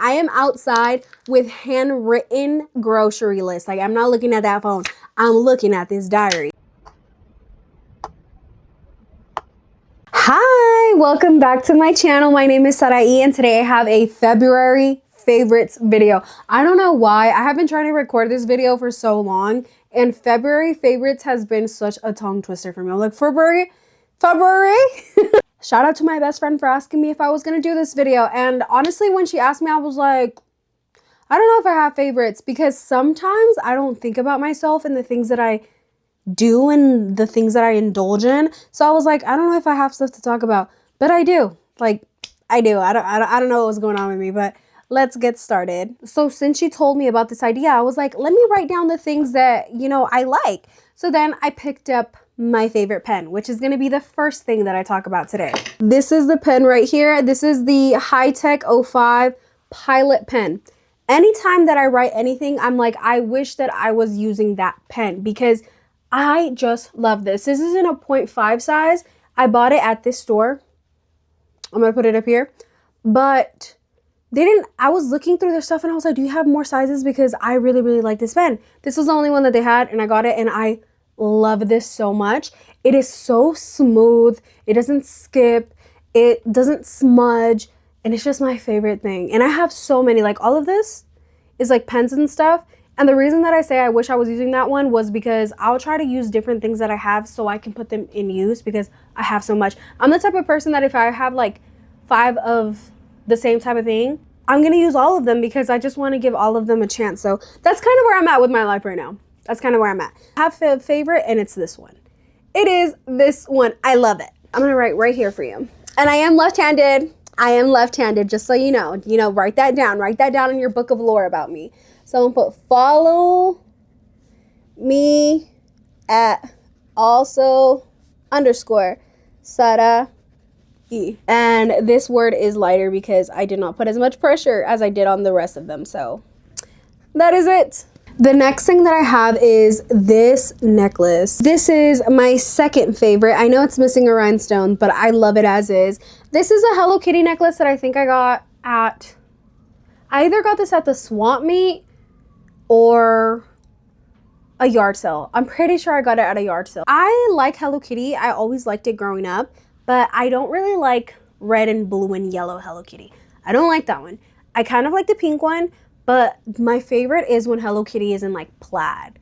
I am outside with handwritten grocery lists. Like, I'm not looking at that phone. I'm looking at this diary. Hi, welcome back to my channel. My name is Sarai and today I have a February favorites video. I don't know why. I have been trying to record this video for so long and February favorites has been such a tongue twister for me. I'm like, February? Shout out to my best friend for asking me if I was going to do this video. And honestly, when she asked me, I was like, I don't know if I have favorites because sometimes I don't think about myself and the things that I do and the things that I indulge in. So I was like, I don't know if I have stuff to talk about, but I do. Like, I do. I don't know what's going on with me, but let's get started. So since she told me about this idea, I was like, let me write down the things that, you know, I like. So then I picked up my favorite pen, which is going to be the first thing that I talk about today. This is the pen right here. This is the High-Tech 05 Pilot pen. Anytime that I write anything, I'm like, I wish that I was using that pen because I just love this. This is in a 0.5 size. I bought it at this store. I'm going to put it up here. But they didn't, I was looking through their stuff and I was like, do you have more sizes? Because I really, really like this pen. This was the only one that they had and I got it and I love this so much. It is so smooth. It doesn't skip. It doesn't smudge. And it's just my favorite thing. And I have so many, like all of this is like pens and stuff. And the reason that I say I wish I was using that one was because I'll try to use different things that I have so I can put them in use because I have so much. I'm the type of person that if I have like 5 of the same type of thing, I'm going to use all of them because I just want to give all of them a chance. So that's kind of where I'm at with my life right now. That's kind of where I'm at. I have a favorite and it's this one. It is this one. I love it. I'm going to write right here for you. And I am left-handed. I am left-handed, just so you know. You know, write that down. Write that down in your book of lore about me. So I'm going to put follow me at also _ Sara E. And this word is lighter because I did not put as much pressure as I did on the rest of them. So that is it. The next thing that I have is this necklace. This is my second favorite. I know it's missing a rhinestone, but I love it as is. This is a Hello Kitty necklace that I think I got at, I either got this at the swap meet or a yard sale. I'm pretty sure I got it at a yard sale. I like Hello Kitty. I always liked it growing up, but I don't really like red and blue and yellow Hello Kitty. I don't like that one. I kind of like the pink one, but my favorite is when Hello Kitty is in like plaid.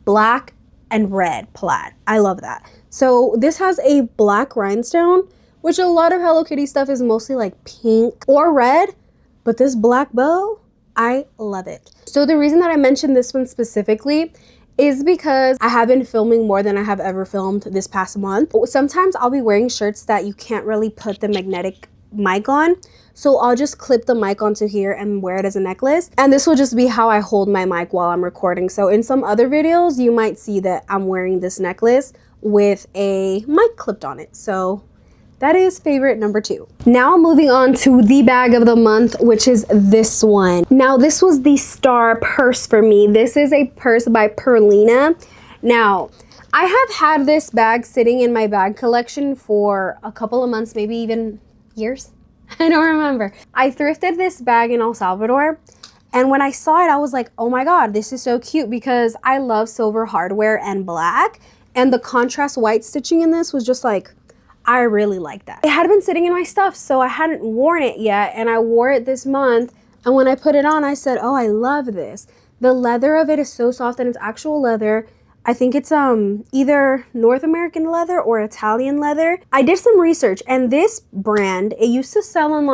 Black and red plaid. I love that. So this has a black rhinestone, which a lot of Hello Kitty stuff is mostly like pink or red, but this black bow, I love it. So the reason that I mentioned this one specifically is because I have been filming more than I have ever filmed this past month. Sometimes I'll be wearing shirts that you can't really put the magnetic mic on. So I'll just clip the mic onto here and wear it as a necklace. And this will just be how I hold my mic while I'm recording. So in some other videos, you might see that I'm wearing this necklace with a mic clipped on it. So that is favorite number 2. Now moving on to the bag of the month, which is this one. Now this was the star purse for me. This is a purse by Perlina. Now I have had this bag sitting in my bag collection for a couple of months, maybe even years. I don't remember. I thrifted this bag in El Salvador. And when I saw it, I was like, oh my God, this is so cute because I love silver hardware and black. And the contrast white stitching in this was just like, I really like that. It had been sitting in my stuff, so I hadn't worn it yet, and I wore it this month, and when I put it on, I said, oh, I love this. The leather of it is so soft, and it's actual leather. I think it's either North American leather or Italian leather. I did some research, and this brand, it used to sell in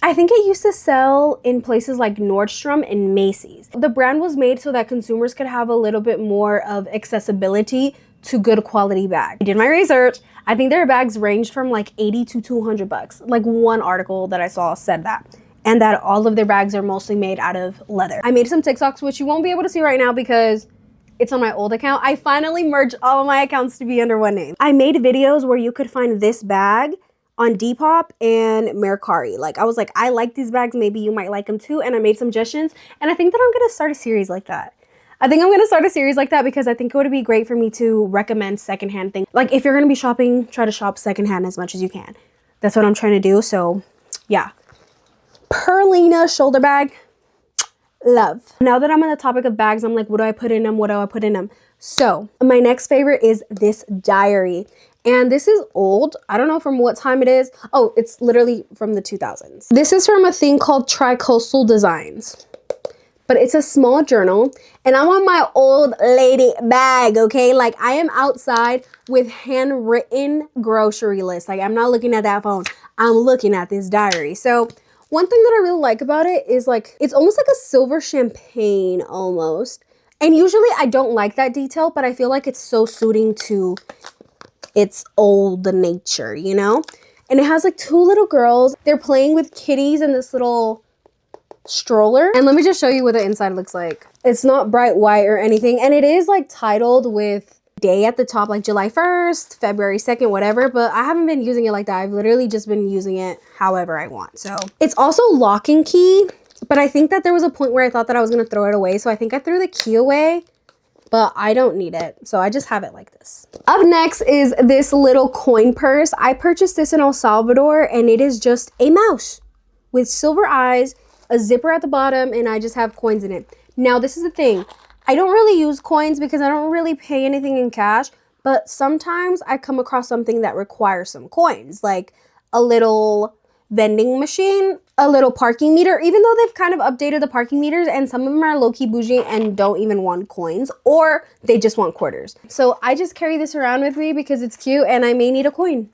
I think it used to sell in places like Nordstrom and Macy's. The brand was made so that consumers could have a little bit more of accessibility to good quality bags. I did my research. I think their bags ranged from like 80 to 200 bucks. Like one article that I saw said that. And that all of their bags are mostly made out of leather. I made some TikToks, which you won't be able to see right now because it's on my old account. I finally merged all of my accounts to be under one name. I made videos where you could find this bag on Depop and Mercari. Like I was like, I like these bags. Maybe you might like them too. And I made suggestions. And I think that I'm going to start a series like that. I think I'm going to start a series like that because I think it would be great for me to recommend secondhand things. Like if you're going to be shopping, try to shop secondhand as much as you can. That's what I'm trying to do. So yeah. Perlina shoulder bag. love. Now that I'm on the topic of bags, I'm like, what do I put in them? What do I put in them? So my next favorite is this diary. And this is old. I don't know from what time it is. Oh, it's literally from the 2000s. This is from a thing called Tri-Coastal Designs. But it's a small journal. And I'm on my old lady bag, okay? Like, I am outside with handwritten grocery lists. Like, I'm not looking at that phone. I'm looking at this diary. So one thing that I really like about it is, like, it's almost like a silver champagne almost. And usually I don't like that detail, but I feel like it's so suiting to its old nature, you know? And it has like two little girls. They're playing with kitties in this little stroller. And let me just show you what the inside looks like. It's not bright white or anything. And it is like titled with day at the top, like July 1st, February 2nd, whatever. But I haven't been using it like that. I've literally just been using it however I want. So it's also lock and key. But I think that there was a point where I thought that I was going to throw it away. So I think I threw the key away. But I don't need it, so I just have it like this. Up next is this little coin purse. I purchased this in El Salvador, and it is just a mouse with silver eyes, a zipper at the bottom, and I just have coins in it. Now, this is the thing. I don't really use coins because I don't really pay anything in cash, but sometimes I come across something that requires some coins, like a little vending machine, a little parking meter, even though they've kind of updated the parking meters and some of them are low-key bougie and don't even want coins, or they just want quarters. So I just carry this around with me because it's cute and I may need a coin.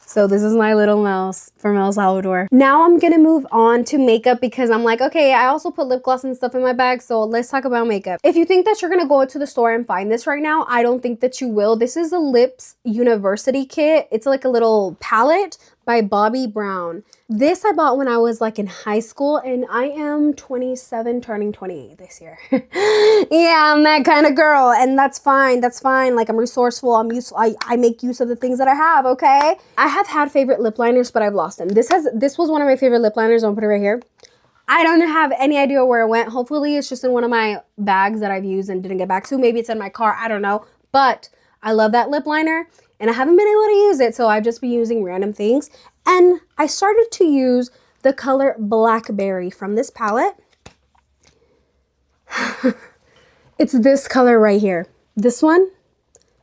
So this is my little mouse from El Salvador. Now I'm gonna move on to makeup because I'm like, okay, I also put lip gloss and stuff in my bag, so let's talk about makeup. If you think that you're gonna go to the store and find this right now, I don't think that you will. This is a Lips University kit. It's like a little palette by Bobbi Brown. This I bought when I was like in high school, and I am 27 turning 28 this year. Yeah, I'm that kind of girl, and that's fine. That's fine. Like, I'm resourceful. I'm useful. I make use of the things that I have, okay? I have had favorite lip liners, but I've lost them. This was one of my favorite lip liners. I'll put it right here. I don't have any idea where it went. Hopefully it's just in one of my bags that I've used and didn't get back to. Maybe it's in my car. I don't know. But I love that lip liner, and I haven't been able to use it, so I've just been using random things. And I started to use the color Blackberry from this palette. It's this color right here. This one,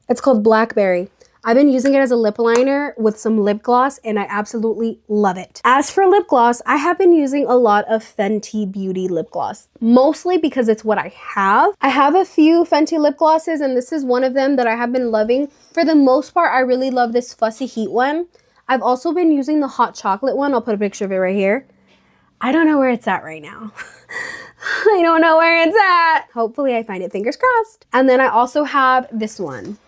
it's called Blackberry. I've been using it as a lip liner with some lip gloss, and I absolutely love it. As for lip gloss, I have been using a lot of Fenty Beauty lip gloss, mostly because it's what I have. I have a few Fenty lip glosses, and this is one of them that I have been loving. For the most part, I really love this Fussy Heat one. I've also been using the hot chocolate one. I'll put a picture of it right here. I don't know where it's at right now. I don't know where it's at. Hopefully I find it, fingers crossed. And then I also have this one.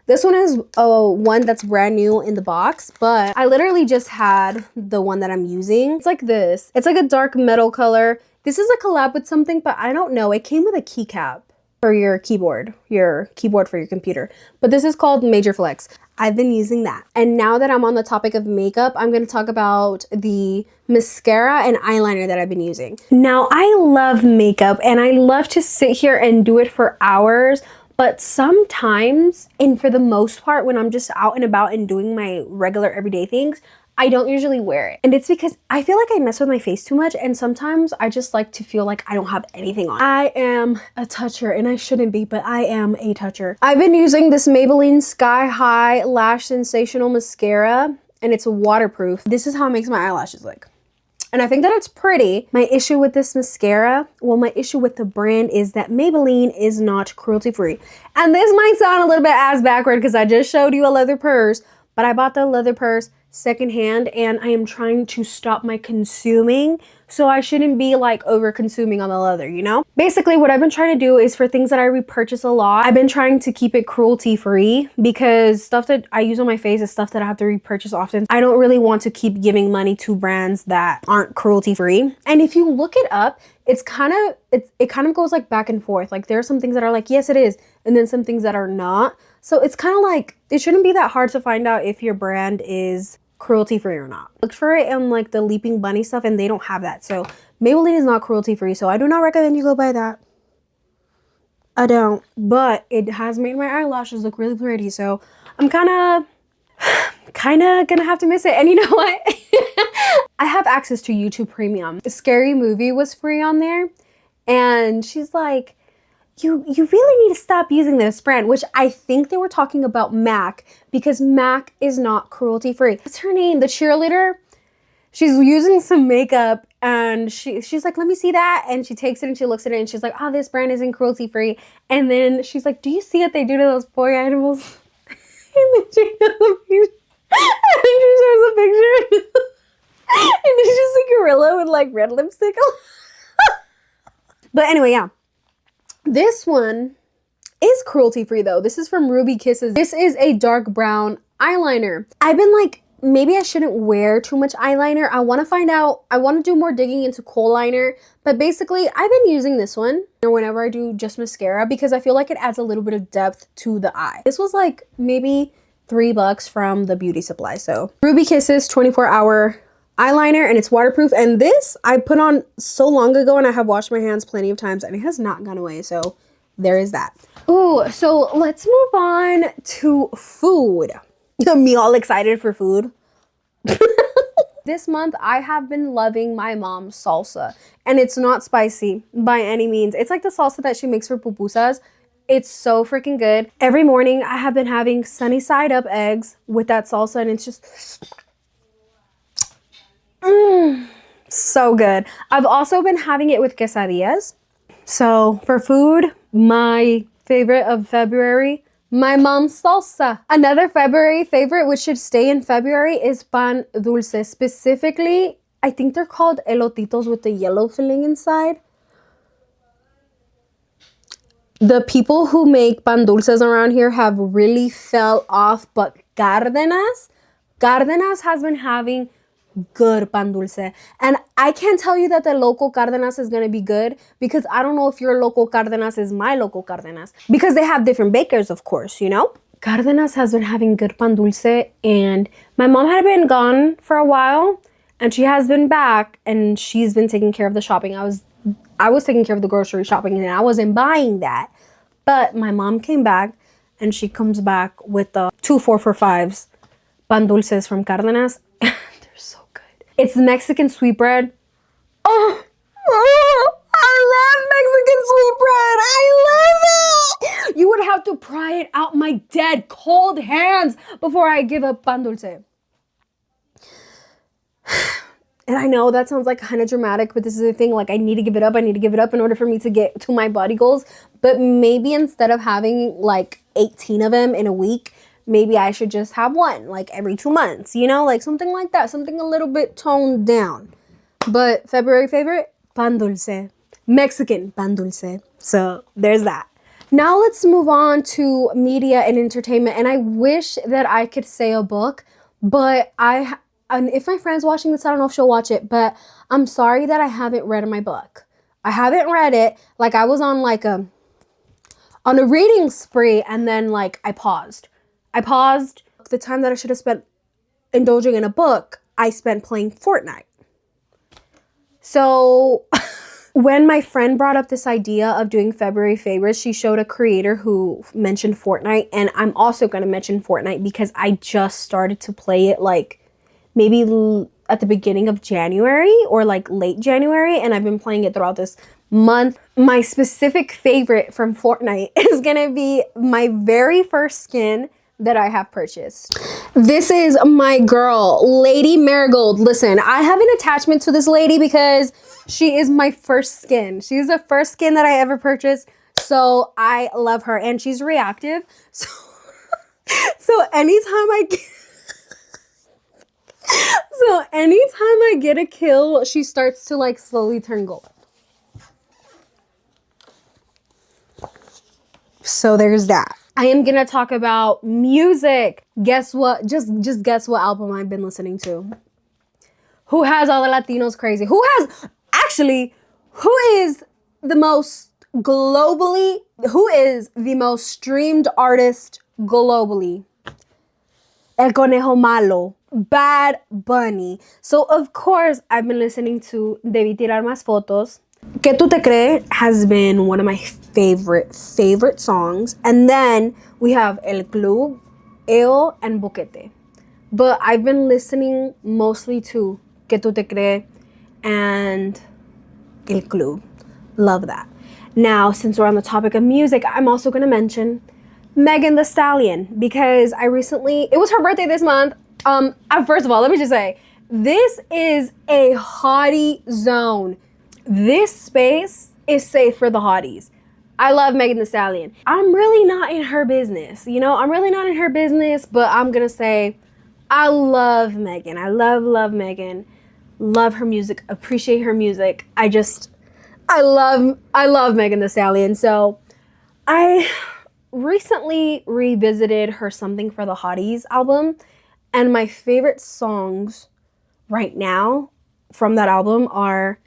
This one is one that's brand new in the box, but I literally just had the one that I'm using. It's like this. It's like a dark metal color. This is a collab with something, but I don't know. It came with a keycap for your keyboard for your computer. But this is called Major Flex. I've been using that. And now that I'm on the topic of makeup, I'm going to talk about the mascara and eyeliner that I've been using. Now, I love makeup and I love to sit here and do it for hours. But sometimes, and for the most part, when I'm just out and about and doing my regular everyday things, I don't usually wear it. And it's because I feel like I mess with my face too much, and sometimes I just like to feel like I don't have anything on. I am a toucher, and I shouldn't be, but I am a toucher. I've been using this Maybelline Sky High Lash Sensational Mascara, and it's waterproof. This is how it makes my eyelashes look. And I think that it's pretty. My issue with this mascara, well, my issue with the brand is that Maybelline is not cruelty-free. And this might sound a little bit ass backward because I just showed you a leather purse, but I bought the leather purse secondhand, and I am trying to stop my consuming, so I shouldn't be like over consuming on the leather, you know? Basically, what I've been trying to do is for things that I repurchase a lot, I've been trying to keep it cruelty free, because stuff that I use on my face is stuff that I have to repurchase often. I don't really want to keep giving money to brands that aren't cruelty free. And if you look it up, it kind of goes like back and forth. Like, there are some things that are like, yes, it is, and then some things that are not. So it's kind of like, it shouldn't be that hard to find out if your brand is cruelty free or not. Look for it in like the Leaping Bunny stuff, and they don't have that. So Maybelline is not cruelty free, so I do not recommend you go buy that. I don't. But it has made my eyelashes look really pretty, so I'm kind of gonna have to miss it. And you know what? I have access to YouTube Premium. Scary Movie was free on there, And she's like, you really need to stop using this brand, which I think they were talking about MAC, because MAC is not cruelty free. What's her name? The cheerleader? She's using some makeup and she's like, let me see that. And she takes it and she looks at it and she's like, oh, this brand isn't cruelty free. And then she's like, do you see what they do to those poor animals? And then she shows a picture. And then she shows a picture. And it's just a gorilla with like red lipstick on. But anyway, yeah. This one is cruelty free though. This is from Ruby Kisses. This is a dark brown eyeliner. I've been like, maybe I shouldn't wear too much eyeliner. I want to find out, I want to do more digging into kohl liner. But basically, I've been using this one whenever I do just mascara because I feel like it adds a little bit of depth to the eye. This was like maybe $3 from the beauty supply. So Ruby Kisses 24-hour eyeliner, and it's waterproof. And this I put on so long ago and I have washed my hands plenty of times and it has not gone away. So there is that. Ooh, so let's move on to food. Me all excited for food. This month I have been loving my mom's salsa, and it's not spicy by any means. It's like the salsa that she makes for pupusas. It's so freaking good. Every morning I have been having sunny side up eggs with that salsa, and it's just so good. I've also been having it with quesadillas. So for food, my favorite of February, my mom's salsa. Another February favorite, which should stay in February, is pan dulce. Specifically, I think they're called elotitos with the yellow filling inside. The people who make pan dulces around here have really fell off, but Cárdenas has been having good pan dulce. And I can't tell you that the local Cárdenas is going to be good because I don't know if your local Cárdenas is my local Cárdenas, because they have different bakers, of course, you know. Cárdenas has been having good pan dulce, and my mom had been gone for a while and she has been back and she's been taking care of the shopping. I was taking care of the grocery shopping and I wasn't buying that. But my mom came back and she comes back with the 2 4 for $5s pan dulces from Cárdenas. It's Mexican sweetbread. Oh, I love Mexican sweetbread. I love it. You would have to pry it out my dead cold hands before I give up pan dulce. And I know that sounds like kind of dramatic, but this is the thing. Like, I need to give it up. I need to give it up in order for me to get to my body goals. But maybe instead of having like 18 of them in a week, maybe I should just have one, like every 2 months, you know, like something like that, something a little bit toned down. But February favorite, pan dulce, Mexican pan dulce. So there's that. Now let's move on to media and entertainment. And I wish that I could say a book, but and if my friend's watching this, I don't know if she'll watch it, but I'm sorry that I haven't read my book. I haven't read it. Like, I was on like on a reading spree, and then like I paused the time that I should have spent indulging in a book. I spent playing Fortnite. So when my friend brought up this idea of doing February favorites, she showed a creator who mentioned Fortnite, and I'm also going to mention Fortnite because I just started to play it like maybe at the beginning of January or like late January, and I've been playing it throughout this month. My specific favorite from Fortnite is going to be my very first skin that I have purchased. This is my girl, Lady Marigold. Listen, I have an attachment to this lady because she is my first skin. She's the first skin that I ever purchased, so I love her, and she's reactive. So anytime I get a kill, she starts to like slowly turn gold. So there's that. I am gonna talk about music. Guess what? Just guess what album I've been listening to. Who has all the Latinos crazy? Who is the most streamed artist globally? El Conejo Malo. Bad Bunny. So of course I've been listening to Debí Tirar Más Fotos. ¿Qué tú te crees has been one of my favorite songs. And then we have El Club, EO, and Boquete. But I've been listening mostly to ¿Qué tú te crees and El Club. Love that. Now, since we're on the topic of music, I'm also going to mention Megan the Stallion because it was her birthday this month. First of all, let me just say, this is a hottie zone. This space is safe for the hotties. I love Megan the Stallion. I'm really not in her business, I'm really not in her business, but I'm gonna say I love Megan. I love Megan. Love her music, appreciate her music. I love Megan the Stallion. So I recently revisited her Something for the Hotties album, and my favorite songs right now from that album are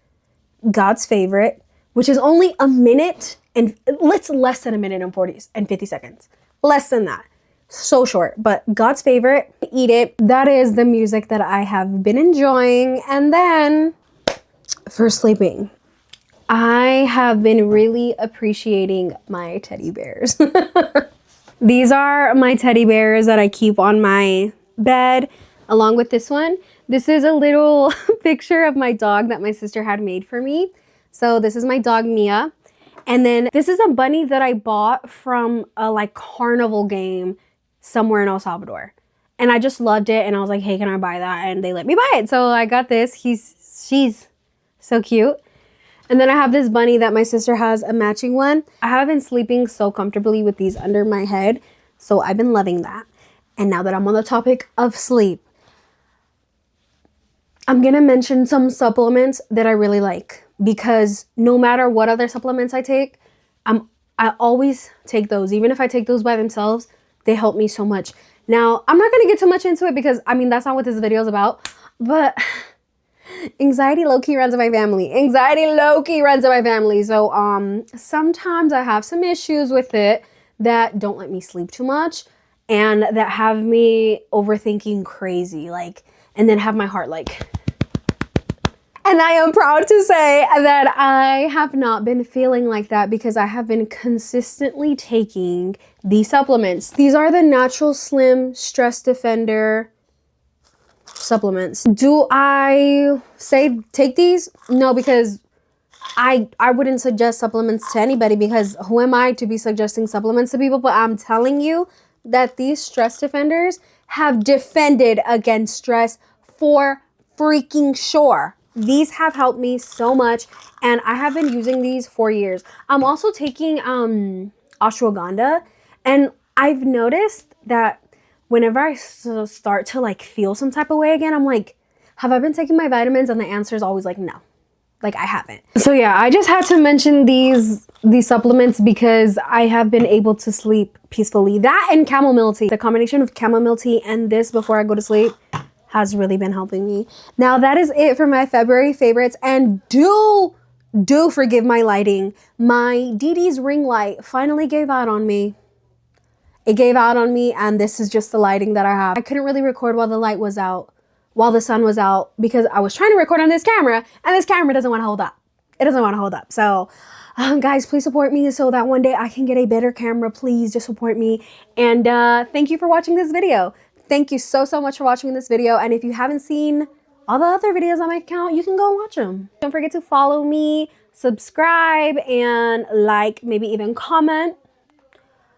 God's Favorite, which is only a minute and it's less than a minute and 50 seconds. Less than that. So short, but God's Favorite, Eat It. That is the music that I have been enjoying. And then for sleeping, I have been really appreciating my teddy bears. These are my teddy bears that I keep on my bed along with this one. This is a little picture of my dog that my sister had made for me. So this is my dog Mia. And then this is a bunny that I bought from a carnival game somewhere in El Salvador. And I just loved it and I was like, hey, can I buy that? And they let me buy it. So I got this. She's so cute. And then I have this bunny that my sister has a matching one. I have been sleeping so comfortably with these under my head. So I've been loving that. And now that I'm on the topic of sleep, I'm gonna mention some supplements that I really like because no matter what other supplements I take, I always take those. Even if I take those by themselves, they help me so much. Now, I'm not gonna get too much into it because that's not what this video is about, but anxiety low-key runs in my family. Anxiety low-key runs in my family. So sometimes I have some issues with it that don't let me sleep too much and that have me overthinking crazy, and then have my heart and I am proud to say that I have not been feeling like that because I have been consistently taking these supplements. These are the Natural Slim Stress Defender supplements. Do I say take these? No, because I wouldn't suggest supplements to anybody because who am I to be suggesting supplements to people? But I'm telling you that these stress defenders have defended against stress for freaking sure. These have helped me so much and I have been using these for years. I'm also taking ashwagandha, and I've noticed that whenever I start to feel some type of way again, I'm like, have I been taking my vitamins? And the answer is always no. I haven't. So yeah, I just had to mention these supplements because I have been able to sleep peacefully. That and chamomile tea. The combination of chamomile tea and this before I go to sleep has really been helping me. Now that is it for my February favorites, and do forgive my lighting. My Didi's ring light finally gave out on me. It gave out on me, and this is just the lighting that I have. I couldn't really record while the light was out, while the sun was out, because I was trying to record on this camera, and this camera doesn't want to hold up. It doesn't want to hold up. So guys, please support me so that one day I can get a better camera. Please just support me. And thank you for watching this video. Thank you so much for watching this video. And if you haven't seen all the other videos on my account, you can go watch them. Don't forget to follow me, subscribe, and maybe even comment.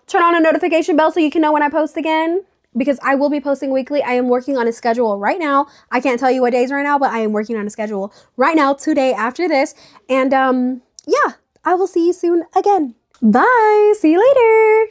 Turn on a notification bell so you can know when I post again, because I will be posting weekly. I am working on a schedule right now. I can't tell you what days right now, but I am working on a schedule right now, today after this. And yeah, I will see you soon again. Bye. See you later.